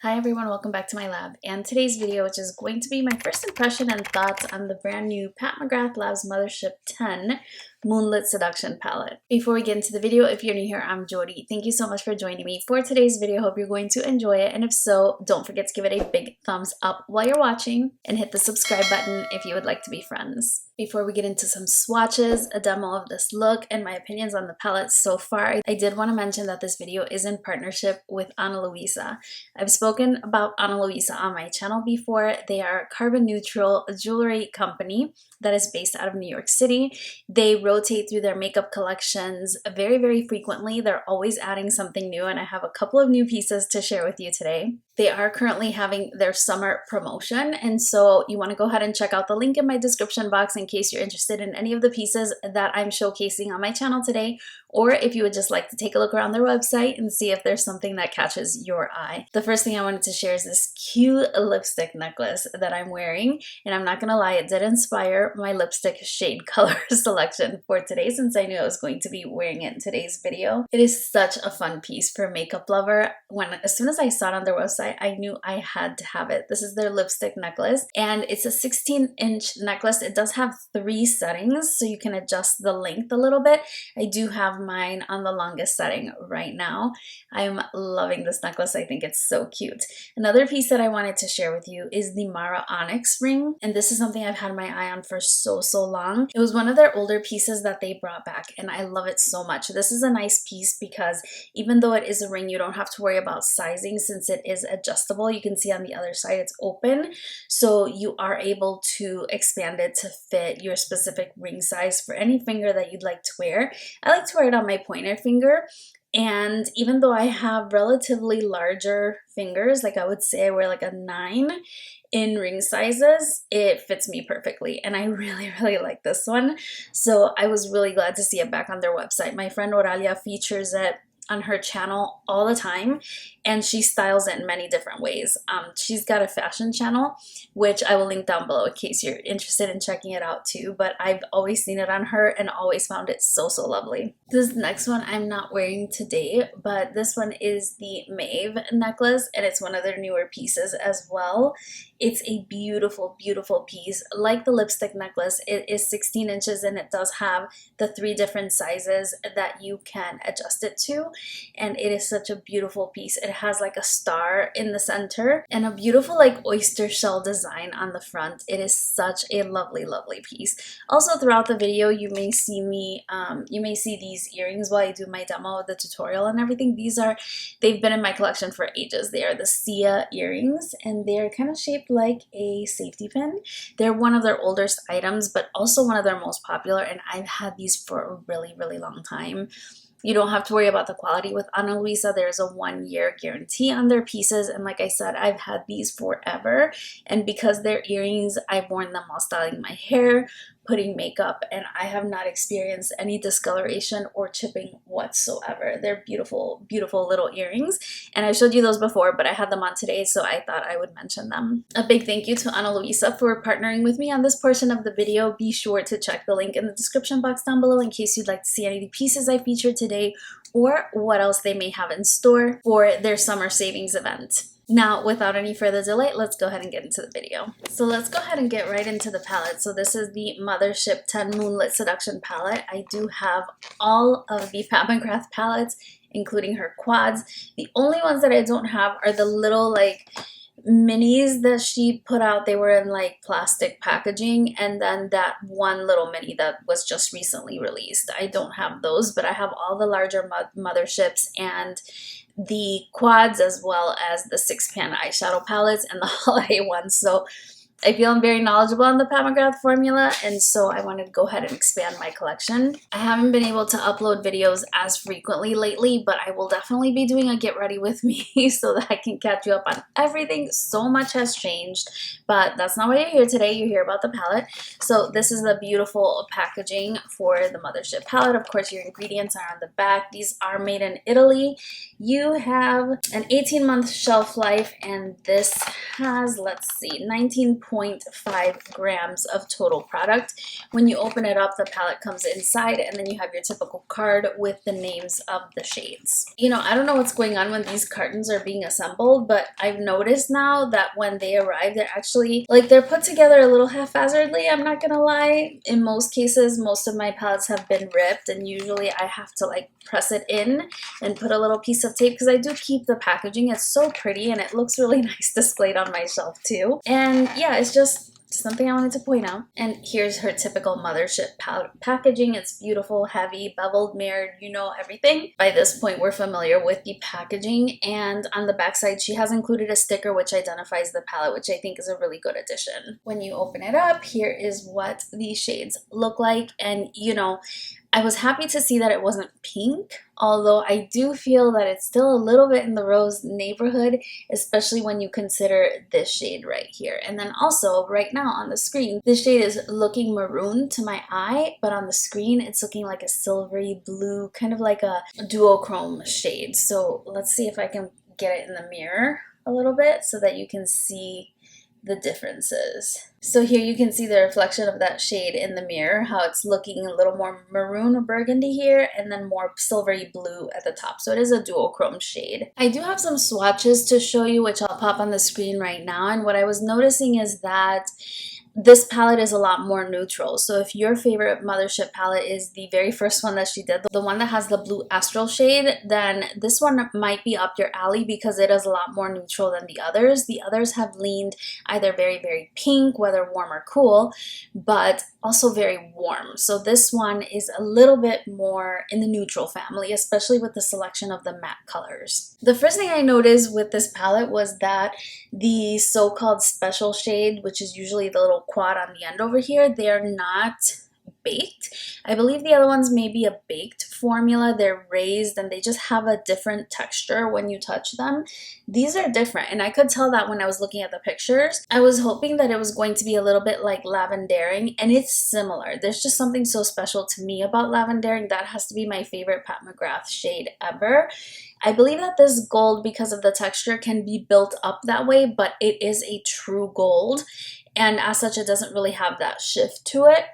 Hi everyone, welcome back to my lab, and today's video, which is going to be my first impression and thoughts on the brand new Pat McGrath Labs Mothership 10 Moonlit Seduction palette. Before we get into the video, if you're new here, I'm Yori. Thank you so much for joining me for today's video. Hope you're going to enjoy it, and if so, don't forget to give it a big thumbs up while you're watching and hit the subscribe button if you would like to be friends. Before we get into some swatches, a demo of this look, and my opinions on the palette so far, I did want to mention that this video is in partnership with Ana Luisa. I've spoken about Ana Luisa on my channel before. They are a carbon neutral jewelry company that is based out of New York City. They rotate through their makeup collections very, very frequently. They're always adding something new, and I have a couple of new pieces to share with you today. They are currently having their summer promotion, and so you want to go ahead and check out the link in my description box in case you're interested in any of the pieces that I'm showcasing on my channel today, or if you would just like to take a look around their website and see if there's something that catches your eye. The first thing I wanted to share is this cute lipstick necklace that I'm wearing, and I'm not gonna lie, it did inspire my lipstick shade color selection for today since I knew I was going to be wearing it in today's video. It is such a fun piece for a makeup lover. As soon as I saw it on their website, I knew I had to have it. This is their lipstick necklace, and it's a 16-inch necklace. It does have 3 settings, so you can adjust the length a little bit. I do have mine on the longest setting right now. I'm loving this necklace. I think it's so cute. Another piece that I wanted to share with you is the Mara Onyx ring, and this is something I've had my eye on for so long. It was one of their older pieces that they brought back, and I love it so much. This is a nice piece because even though it is a ring, you don't have to worry about sizing since it is adjustable. You can see on the other side it's open, so you are able to expand it to fit your specific ring size for any finger that you'd like to wear. I like to wear it on my pointer finger, and even though I have relatively larger fingers, like I would say I wear like a 9 in ring sizes, it fits me perfectly, and I really like this one. So I was really glad to see it back on their website. My friend Oralia features it on her channel all the time, and she styles it in many different ways. She's got a fashion channel, which I will link down below in case you're interested in checking it out too, but I've always seen it on her and always found it so lovely. This next one I'm not wearing today, but this one is the Maeve necklace, and it's one of their newer pieces as well. It's a beautiful piece. Like the lipstick necklace, it is 16 inches and it does have the 3 different sizes that you can adjust it to, and it is such a beautiful piece. It has like a star in the center and a beautiful like oyster shell design on the front. It is such a lovely piece. Also, throughout the video, you may see these earrings while I do my demo of the tutorial and everything. They've been in my collection for ages. They are the Sia earrings, and they're kind of shaped like a safety pin. They're one of their oldest items, but also one of their most popular, and I've had these for a really long time. You don't have to worry about the quality with Ana Luisa. There's a 1-year guarantee on their pieces, and like I said, I've had these forever, and because they're earrings, I've worn them while styling my hair, putting makeup, and I have not experienced any discoloration or chipping whatsoever. They're beautiful little earrings, and I showed you those before, but I had them on today, so I thought I would mention them. A big thank you to Ana Luisa for partnering with me on this portion of the video. Be sure to check the link in the description box down below in case you'd like to see any of the pieces I featured today or what else they may have in store for their summer savings event. Now, without any further delay, let's go ahead and get into the video. So let's go ahead and get right into the palette. So this is the Mothership 10 Moonlit Seduction palette. I do have all of the Pat McGrath palettes, including her quads. The only ones that I don't have are the little like minis that she put out. They were in like plastic packaging, and then that one little mini that was just recently released. I don't have those, but I have all the larger motherships and the quads, as well as the 6-pan eyeshadow palettes and the holiday ones. So I feel I'm very knowledgeable on the Pat McGrath formula, and so I wanted to go ahead and expand my collection. I haven't been able to upload videos as frequently lately, but I will definitely be doing a get ready with me so that I can catch you up on everything. So much has changed, but that's not why you're here today. You're here about the palette. So this is the beautiful packaging for the Mothership palette. Of course, your ingredients are on the back. These are made in Italy. You have an 18-month shelf life, and this has, let's see, 19 1.5 grams of total product. When you open it up, the palette comes inside, and then you have your typical card with the names of the shades. You know, I don't know what's going on when these cartons are being assembled, but I've noticed now that when they arrive, they're actually, like, they're put together a little haphazardly, I'm not gonna lie. In most cases, most of my palettes have been ripped, and usually I have to like press it in and put a little piece of tape because I do keep the packaging. It's so pretty and it looks really nice displayed on my shelf too. And yeah, it's just something I wanted to point out. And here's her typical Mothership packaging. It's beautiful, heavy, beveled, mirrored, you know, everything. By this point, we're familiar with the packaging. And on the backside, she has included a sticker which identifies the palette, which I think is a really good addition. When you open it up, here is what these shades look like. And you know, I was happy to see that it wasn't pink, although I do feel that it's still a little bit in the rose neighborhood, especially when you consider this shade right here. And then also right now on the screen, this shade is looking maroon to my eye, but on the screen it's looking like a silvery blue, kind of like a duochrome shade. So let's see if I can get it in the mirror a little bit so that you can see the differences. So here you can see the reflection of that shade in the mirror, how it's looking a little more maroon or burgundy here, and then more silvery blue at the top. So it is a duochrome shade. I do have some swatches to show you, which I'll pop on the screen right now. And what I was noticing is that this palette is a lot more neutral. So if your favorite Mothership palette is the very first one that she did, the one that has the blue astral shade, then this one might be up your alley because it is a lot more neutral than the others. The others have leaned either very, very pink, whether warm or cool, but also very warm. So this one is a little bit more in the neutral family, especially with the selection of the matte colors. The first thing I noticed with this palette was that the so-called special shade, which is usually the little quad on the end over here, they are not baked. I believe the other ones may be a baked formula. They're raised and they just have a different texture when you touch them. These are different, and I could tell that when I was looking at the pictures. I was hoping that it was going to be a little bit like lavendering, and it's similar. There's just something so special to me about lavendering. That has to be my favorite Pat McGrath shade ever. I believe that this gold, because of the texture, can be built up that way, but it is a true gold, and as such it doesn't really have that shift to it.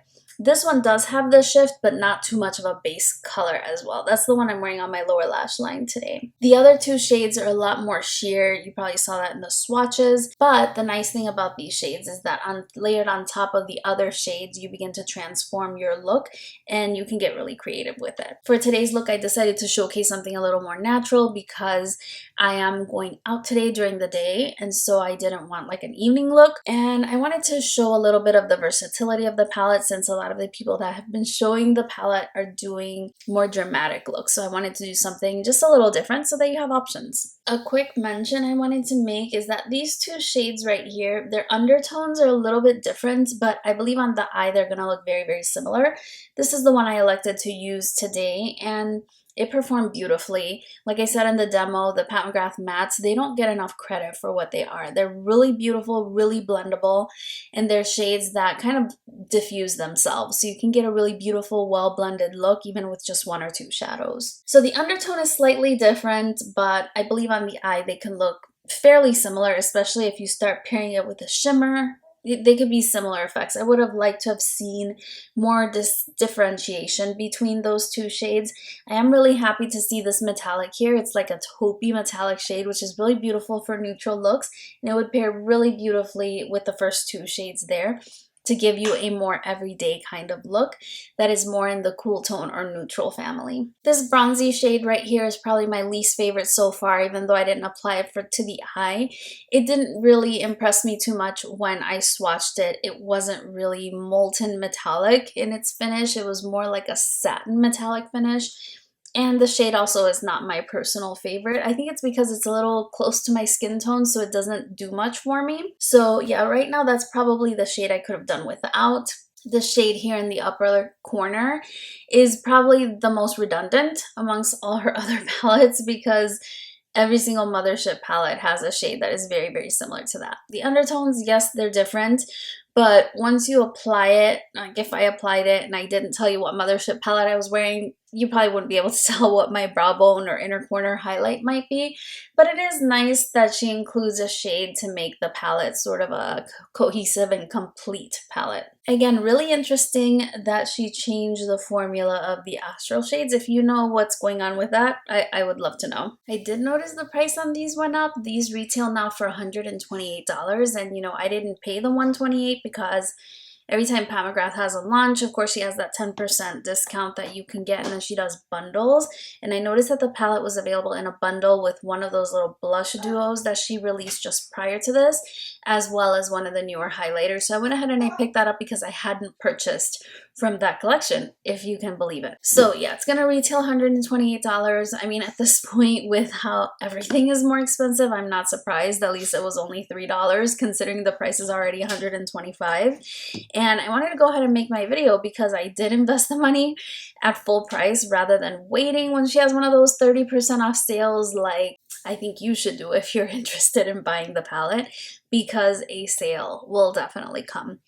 This one does have the shift, but not too much of a base color as well. That's the one I'm wearing on my lower lash line today. The other two shades are a lot more sheer. You probably saw that in the swatches. But the nice thing about these shades is that layered on top of the other shades, you begin to transform your look and you can get really creative with it. For today's look, I decided to showcase something a little more natural because I am going out today during the day, and so I didn't want like an evening look. And I wanted to show a little bit of the versatility of the palette, since a lot of the people that have been showing the palette are doing more dramatic looks. So I wanted to do something just a little different so that you have options. A quick mention I wanted to make is that these two shades right here, their undertones are a little bit different, but I believe on the eye they're gonna look very, very similar. This is the one I elected to use today, and it performed beautifully. Like I said in the demo, the Pat McGrath mattes, they don't get enough credit for what they are. They're really beautiful, really blendable, and they're shades that kind of diffuse themselves. So you can get a really beautiful, well-blended look even with just one or two shadows. So the undertone is slightly different, but I believe on the eye they can look fairly similar, especially if you start pairing it with a shimmer. They could be similar effects. I would have liked to have seen more differentiation between those two shades. I am really happy to see this metallic here. It's like a taupey metallic shade, which is really beautiful for neutral looks, and it would pair really beautifully with the first two shades there to give you a more everyday kind of look that is more in the cool tone or neutral family. This bronzy shade right here is probably my least favorite so far, even though I didn't apply it to the eye. It didn't really impress me too much when I swatched it. It wasn't really molten metallic in its finish. It was more like a satin metallic finish. And the shade also is not my personal favorite. I think it's because it's a little close to my skin tone, so it doesn't do much for me. So yeah, right now that's probably the shade I could have done without. The shade here in the upper corner is probably the most redundant amongst all her other palettes, because every single Mothership palette has a shade that is very, very similar to that. The undertones, yes, they're different, but once you apply it, like if I applied it and I didn't tell you what Mothership palette I was wearing, you probably wouldn't be able to tell what my brow bone or inner corner highlight might be, but it is nice that she includes a shade to make the palette sort of a cohesive and complete palette. Again, really interesting that she changed the formula of the astral shades. If you know what's going on with that, I would love to know. I did notice the price on these went up. These retail now for $128, and you know, I didn't pay the $128 because every time Pat McGrath has a launch, of course, she has that 10% discount that you can get, and then she does bundles. And I noticed that the palette was available in a bundle with one of those little blush duos that she released just prior to this, as well as one of the newer highlighters. So I went ahead and I picked that up because I hadn't purchased from that collection, if you can believe it. So yeah, it's gonna retail $128. I mean, at this point, with how everything is more expensive, I'm not surprised. At least it was only $3, considering the price is already $125. And I wanted to go ahead and make my video because I did invest the money at full price rather than waiting when she has one of those 30% off sales like I think you should do if you're interested in buying the palette, because a sale will definitely come.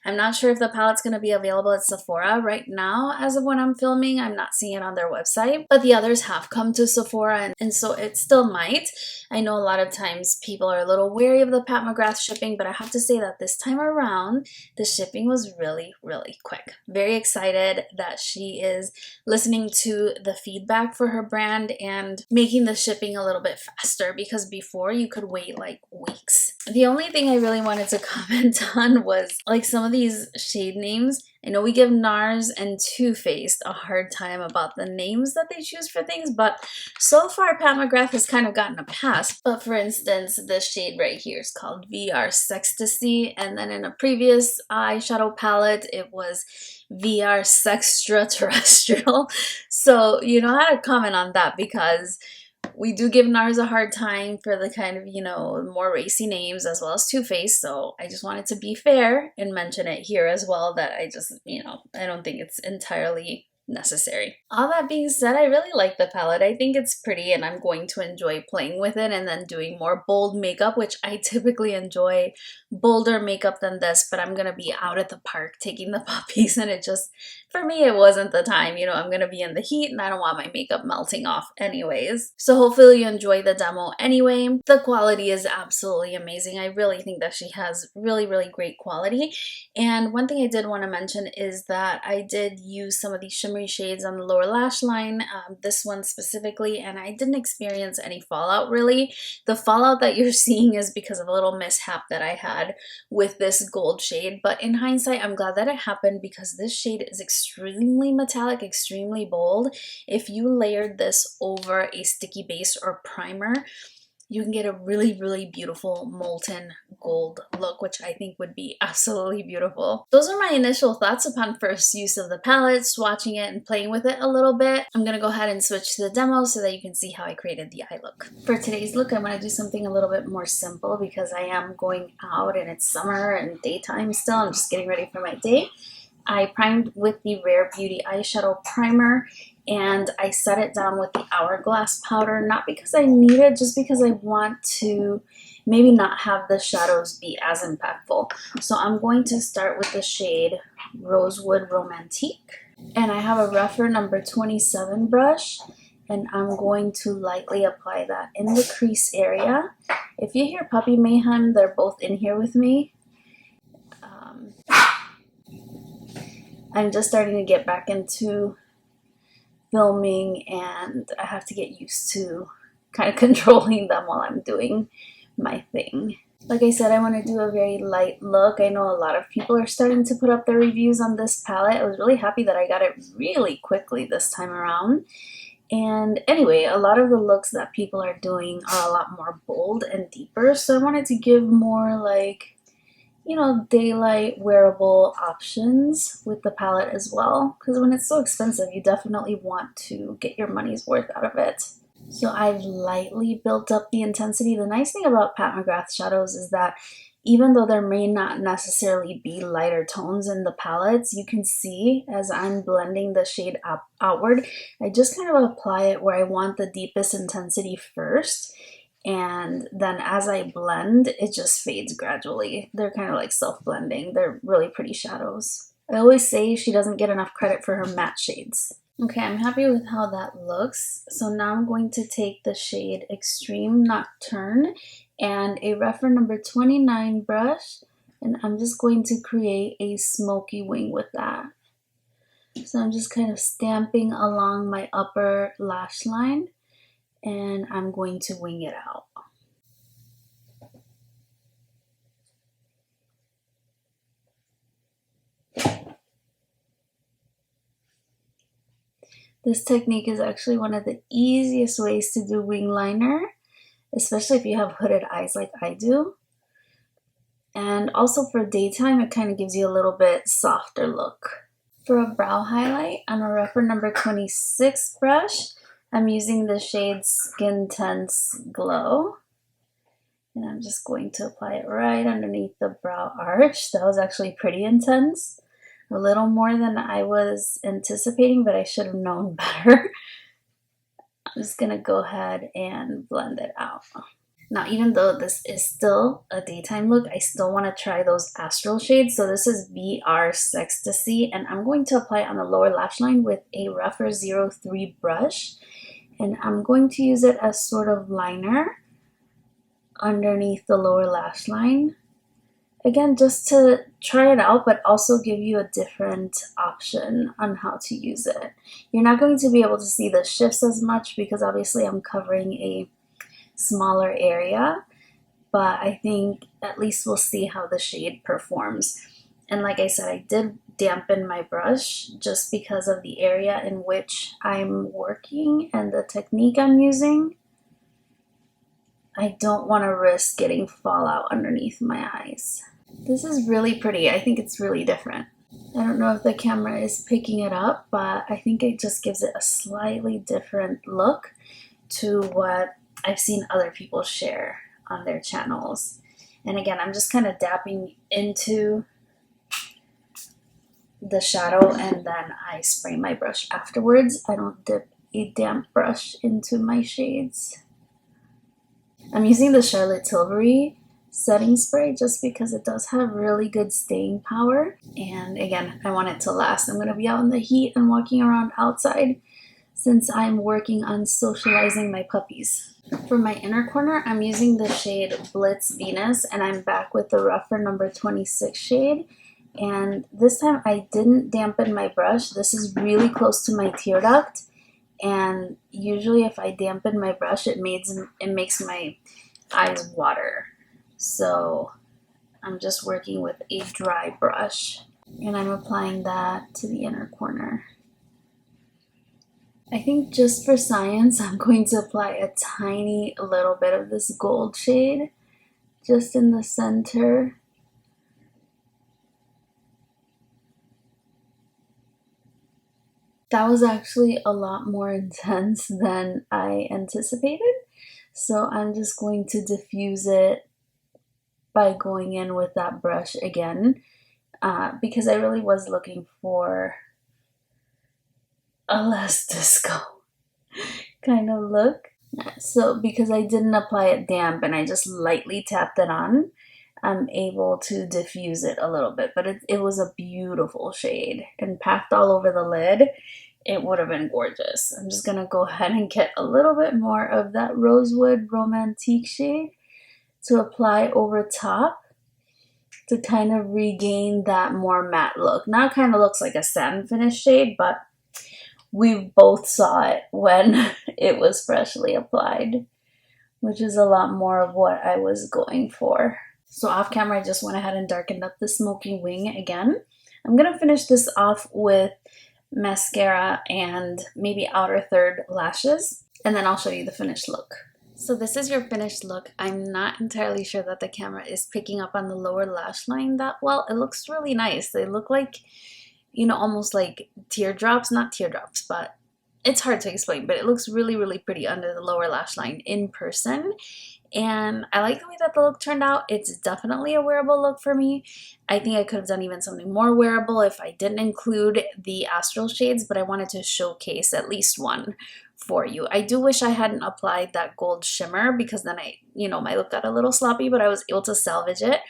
I'm not sure if the palette's going to be available at Sephora right now as of when I'm filming. I'm not seeing it on their website, but the others have come to Sephora, and so it still might. I know a lot of times people are a little wary of the Pat McGrath shipping, but I have to say that this time around, the shipping was really, really quick. Very excited that she is listening to the feedback for her brand and making the shipping a little bit faster, because before you could wait like weeks. The only thing I really wanted to comment on was like some of these shade names. I know we give NARS and Too Faced a hard time about the names that they choose for things, but so far Pat McGrath has kind of gotten a pass. But for instance, this shade right here is called VR Sextasy, and then in a previous eyeshadow palette it was VR Sextraterrestrial. So you know how to comment on that, because we do give NARS a hard time for the kind of, you know, more racy names as well as Too Faced, so I just wanted to be fair and mention it here as well, that I just, you know, I don't think it's entirely necessary. All that being said, I really like the palette. I think it's pretty and I'm going to enjoy playing with it and then doing more bold makeup, which I typically enjoy bolder makeup than this, but I'm gonna be out at the park taking the puppies, and it just, for me, it wasn't the time. You know, I'm gonna be in the heat and I don't want my makeup melting off anyways. So hopefully you enjoy the demo anyway. The quality is absolutely amazing. I really think that she has really, really great quality. And one thing I did want to mention is that I did use some of these shimmery shades on the lower lash line, this one specifically, and I didn't experience any fallout really. The fallout that you're seeing is because of a little mishap that I had with this gold shade, but in hindsight, I'm glad that it happened because this shade is extremely metallic, extremely bold. If you layered this over a sticky base or primer, you can get a really, really beautiful molten gold look, which I think would be absolutely beautiful. Those are my initial thoughts upon first use of the palette, swatching it and playing with it a little bit. I'm gonna go ahead and switch to the demo so that you can see how I created the eye look. For today's look, I'm gonna do something a little bit more simple because I am going out and it's summer and daytime still. I'm just getting ready for my day. I primed with the Rare Beauty eyeshadow primer, and I set it down with the Hourglass powder, not because I need it, just because I want to maybe not have the shadows be as impactful. So I'm going to start with the shade Rosewood Romantique, and I have a rougher number 27 brush, and I'm going to lightly apply that in the crease area. If you hear Puppy Mayhem, they're both in here with me. I'm just starting to get back into filming and I have to get used to kind of controlling them while I'm doing my thing. Like I said, I want to do a very light look. I know a lot of people are starting to put up their reviews on this palette. I was really happy that I got it really quickly this time around. And anyway, a lot of the looks that people are doing are a lot more bold and deeper, so I wanted to give more like, you know, daylight wearable options with the palette as well, because when it's so expensive, you definitely want to get your money's worth out of it. So I've lightly built up the intensity. The nice thing about Pat McGrath shadows is that even though there may not necessarily be lighter tones in the palettes, you can see as I'm blending the shade outward, I just kind of apply it where I want the deepest intensity first. And then as I blend, it just fades gradually. They're kind of like self-blending. They're really pretty shadows. I always say she doesn't get enough credit for her matte shades. Okay, I'm happy with how that looks. So now I'm going to take the shade Extreme Nocturne and a reference number 29 brush, and I'm just going to create a smoky wing with that. So I'm just kind of stamping along my upper lash line, and I'm going to wing it out. This technique is actually one of the easiest ways to do wing liner, especially if you have hooded eyes like I do. And also for daytime, it kind of gives you a little bit softer look. For a brow highlight, on a reference number 26 brush, I'm using the shade Skin Tense Glow. And I'm just going to apply it right underneath the brow arch. That was actually pretty intense. A little more than I was anticipating, but I should have known better. I'm just gonna go ahead and blend it out. Now, even though this is still a daytime look, I still want to try those astral shades. So this is VR Sextasy, and I'm going to apply it on the lower lash line with a rougher 03 brush. And I'm going to use it as sort of liner underneath the lower lash line. Again, just to try it out, but also give you a different option on how to use it. You're not going to be able to see the shifts as much because obviously I'm covering a smaller area, but I think at least we'll see how the shade performs. And like I said, I did dampen my brush just because of the area in which I'm working and the technique I'm using. I don't want to risk getting fallout underneath my eyes. This is really pretty. I think it's really different. I don't know if the camera is picking it up, but I think it just gives it a slightly different look to what I've seen other people share on their channels. And again, I'm just kind of dapping into the shadow and then I spray my brush afterwards. I don't dip a damp brush into my shades. I'm using the Charlotte Tilbury setting spray just because it does have really good staying power. And again, I want it to last. I'm going to be out in the heat and walking around outside since I'm working on socializing my puppies. For my inner corner, I'm using the shade Blitz Venus, and I'm back with the rougher number 26 shade. And this time I didn't dampen my brush. This is really close to my tear duct. And usually if I dampen my brush, it makes my eyes water. So I'm just working with a dry brush. And I'm applying that to the inner corner. I think just for science, I'm going to apply a tiny little bit of this gold shade just in the center. That was actually a lot more intense than I anticipated. So I'm just going to diffuse it by going in with that brush again because I really was looking for a less disco kind of look. So because I didn't apply it damp and I just lightly tapped it on, I'm able to diffuse it a little bit. But it was a beautiful shade, and packed all over the lid, it would have been gorgeous. I'm just going to go ahead and get a little bit more of that Rosewood Romantique shade to apply over top to kind of regain that more matte look. Now it kind of looks like a satin finish shade, but we both saw it when it was freshly applied, which is a lot more of what I was going for. So off camera, I just went ahead and darkened up the smoky wing again. I'm going to finish this off with mascara and maybe outer third lashes, and then I'll show you the finished look. So this is your finished look. I'm not entirely sure that the camera is picking up on the lower lash line that well. It looks really nice. They look like, you know, almost like teardrops, not teardrops, but it's hard to explain, but it looks really, really pretty under the lower lash line in person. And I like the way that the look turned out. It's definitely a wearable look for me. I think I could have done even something more wearable if I didn't include the astral shades, but I wanted to showcase at least one for you. I do wish I hadn't applied that gold shimmer because then my look got a little sloppy, but I was able to salvage it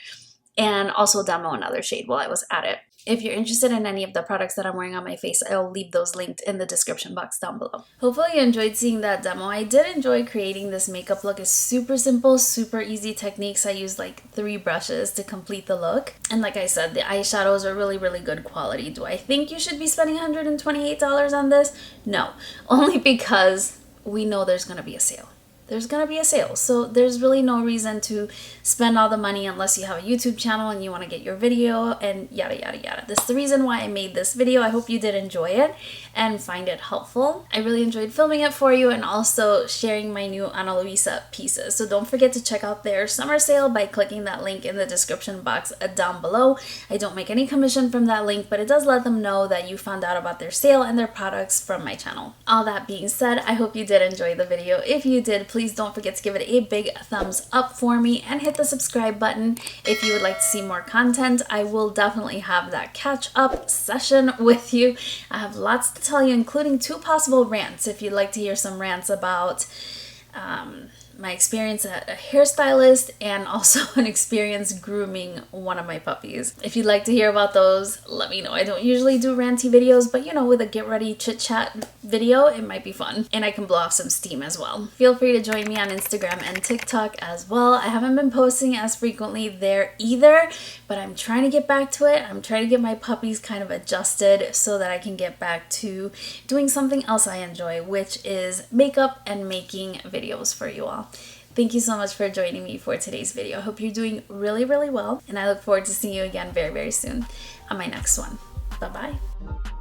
and also demo another shade while I was at it. If you're interested in any of the products that I'm wearing on my face, I'll leave those linked in the description box down below. Hopefully you enjoyed seeing that demo. I did enjoy creating this makeup look. It's super simple, super easy techniques. I used like 3 brushes to complete the look. And like I said, the eyeshadows are really, really good quality. Do I think you should be spending $128 on this? No, only because we know there's going to be a sale. There's gonna be a sale, so there's really no reason to spend all the money unless you have a YouTube channel and you want to get your video and yada yada yada. This is the reason why I made this video. I hope you did enjoy it and find it helpful. I really enjoyed filming it for you and also sharing my new Ana Luisa pieces. So don't forget to check out their summer sale by clicking that link in the description box down below. I don't make any commission from that link, but it does let them know that you found out about their sale and their products from my channel. All that being said, I hope you did enjoy the video. If you did, please don't forget to give it a big thumbs up for me and hit the subscribe button if you would like to see more content. I will definitely have that catch up session with you. I have lots to tell you, including 2 possible rants if you'd like to hear some rants about my experience at a hairstylist and also an experience grooming one of my puppies. If you'd like to hear about those, let me know. I don't usually do ranty videos, but you know, with a get ready chit chat video, it might be fun. And I can blow off some steam as well. Feel free to join me on Instagram and TikTok as well. I haven't been posting as frequently there either, but I'm trying to get back to it. I'm trying to get my puppies kind of adjusted so that I can get back to doing something else I enjoy, which is makeup and making videos for you all. Thank you so much for joining me for today's video. I hope you're doing really, really well, and I look forward to seeing you again very, very soon on my next one. Bye-bye.